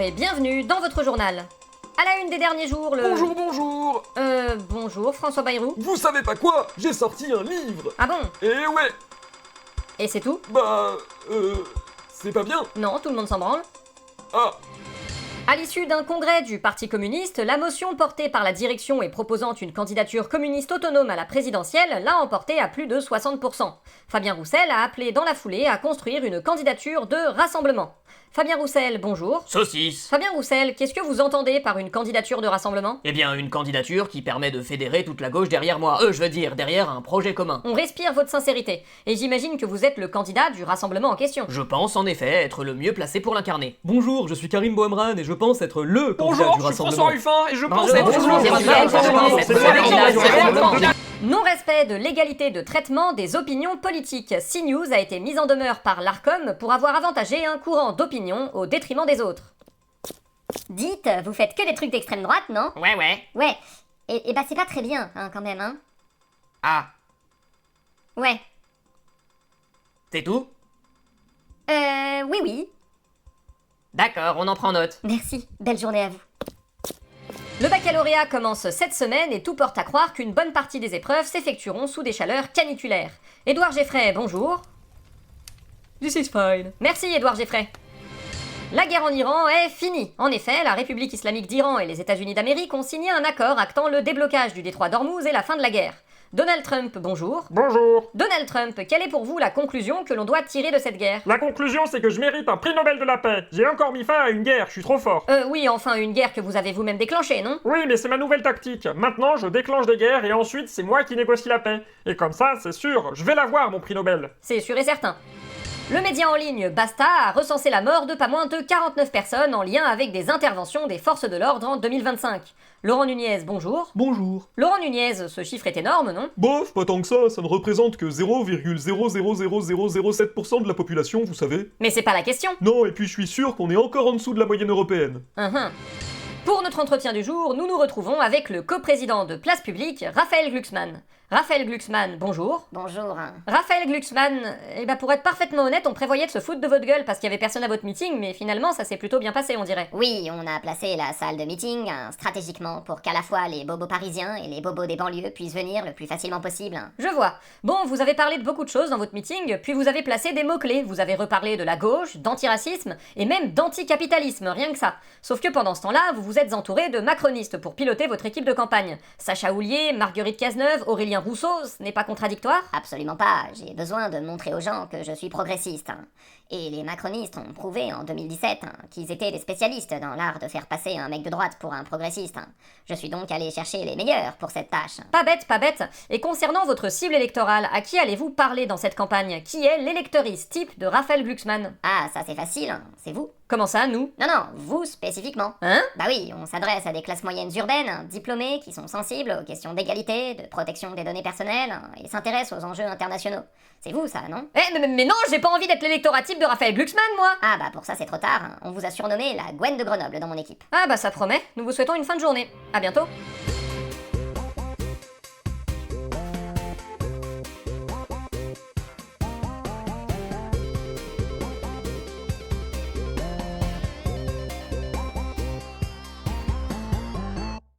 et bienvenue dans votre journal. À la une des derniers jours, le... Bonjour, bonjour. Bonjour François Bayrou. Vous savez pas quoi? J'ai sorti un livre. Ah bon? Et ouais, Et c'est tout? c'est pas bien. Non, tout le monde s'en branle. Ah, À l'issue d'un congrès du Parti communiste, la motion portée par la direction et proposant une candidature communiste autonome à la présidentielle l'a emportée à plus de 60%. Fabien Roussel a appelé dans la foulée à construire une candidature de rassemblement. Fabien Roussel, bonjour. Saucisse. Fabien Roussel, qu'est-ce que vous entendez par une candidature de rassemblement? Eh bien, une candidature qui permet de fédérer toute la gauche derrière moi. Je veux dire, derrière un projet commun. On respire votre sincérité, et j'imagine que vous êtes le candidat du rassemblement en question. Je pense en effet être le mieux placé pour l'incarner. Bonjour, je suis Karim Boamran et je pense être le candidat bonjour, du je suis rassemblement. François Ruffin et je pense Bonjour, être bonjour, le bonjour, Non-respect de l'égalité de traitement des opinions politiques. CNews a été mise en demeure par l'ARCOM pour avoir avantagé un courant d'opinion au détriment des autres. Dites, vous faites que des trucs d'extrême droite, non? Ouais. Ouais. Et bah c'est pas très bien, hein, quand même, hein. Ah, Ouais. c'est tout? Oui. D'accord, on en prend note. Merci. Belle journée à vous. Le baccalauréat commence cette semaine et tout porte à croire qu'une bonne partie des épreuves s'effectueront sous des chaleurs caniculaires. Édouard Geffray, bonjour. This is fine. Merci Édouard Geffray. La guerre en Iran est finie. En effet, la République islamique d'Iran et les États-Unis d'Amérique ont signé un accord actant le déblocage du détroit d'Ormuz et la fin de la guerre. Donald Trump, bonjour. Bonjour. Donald Trump, quelle est pour vous la conclusion que l'on doit tirer de cette guerre? La conclusion, c'est que je mérite un prix Nobel de la paix. J'ai encore mis fin à une guerre, je suis trop fort. Oui, enfin une guerre que vous avez vous-même déclenchée, non? Oui, mais c'est ma nouvelle tactique. Maintenant, je déclenche des guerres et ensuite, c'est moi qui négocie la paix. Et comme ça, c'est sûr, je vais l'avoir, mon prix Nobel. C'est sûr et certain. Le média en ligne Basta a recensé la mort de pas moins de 49 personnes en lien avec des interventions des forces de l'ordre en 2025. Laurent Nunez, bonjour. Bonjour. Laurent Nunez, ce chiffre est énorme, non? Bof, pas tant que ça ne représente que 0,00007% de la population, vous savez. Mais c'est pas la question. Non, et puis je suis sûr qu'on est encore en dessous de la moyenne européenne. Pour notre entretien du jour, nous nous retrouvons avec le coprésident de Place Publique, Raphaël Glucksmann. Raphaël Glucksmann, bonjour. Bonjour. Raphaël Glucksmann, pour être parfaitement honnête, on prévoyait de se foutre de votre gueule parce qu'il y avait personne à votre meeting, mais finalement ça s'est plutôt bien passé, on dirait. Oui, on a placé la salle de meeting stratégiquement pour qu'à la fois les bobos parisiens et les bobos des banlieues puissent venir le plus facilement possible. Je vois. Bon, vous avez parlé de beaucoup de choses dans votre meeting, puis vous avez placé des mots-clés. Vous avez reparlé de la gauche, d'antiracisme et même d'anticapitalisme, rien que ça. Sauf que pendant ce temps-là, vous vous êtes entouré de macronistes pour piloter votre équipe de campagne. Sacha Houlier, Marguerite Cazeneuve, Aurélien Rousseau, ce n'est pas contradictoire? Absolument pas, j'ai besoin de montrer aux gens que je suis progressiste. Et les macronistes ont prouvé en 2017 qu'ils étaient des spécialistes dans l'art de faire passer un mec de droite pour un progressiste. Je suis donc allé chercher les meilleurs pour cette tâche. Pas bête, pas bête. Et concernant votre cible électorale, à qui allez-vous parler dans cette campagne? Qui est l'électoriste type de Raphaël Glucksmann? Ah, ça c'est facile, c'est vous. Comment ça, nous? Non, vous spécifiquement. Hein? Bah oui, on s'adresse à des classes moyennes urbaines, diplômées, qui sont sensibles aux questions d'égalité, de protection des données personnelles, et s'intéressent aux enjeux internationaux. C'est vous ça, non? Mais non, j'ai pas envie d'être l'électorat type de Raphaël Glucksmann, moi! Ah bah pour ça c'est trop tard, on vous a surnommé la Gwen de Grenoble dans mon équipe. Ah bah ça promet, nous vous souhaitons une fin de journée. À bientôt!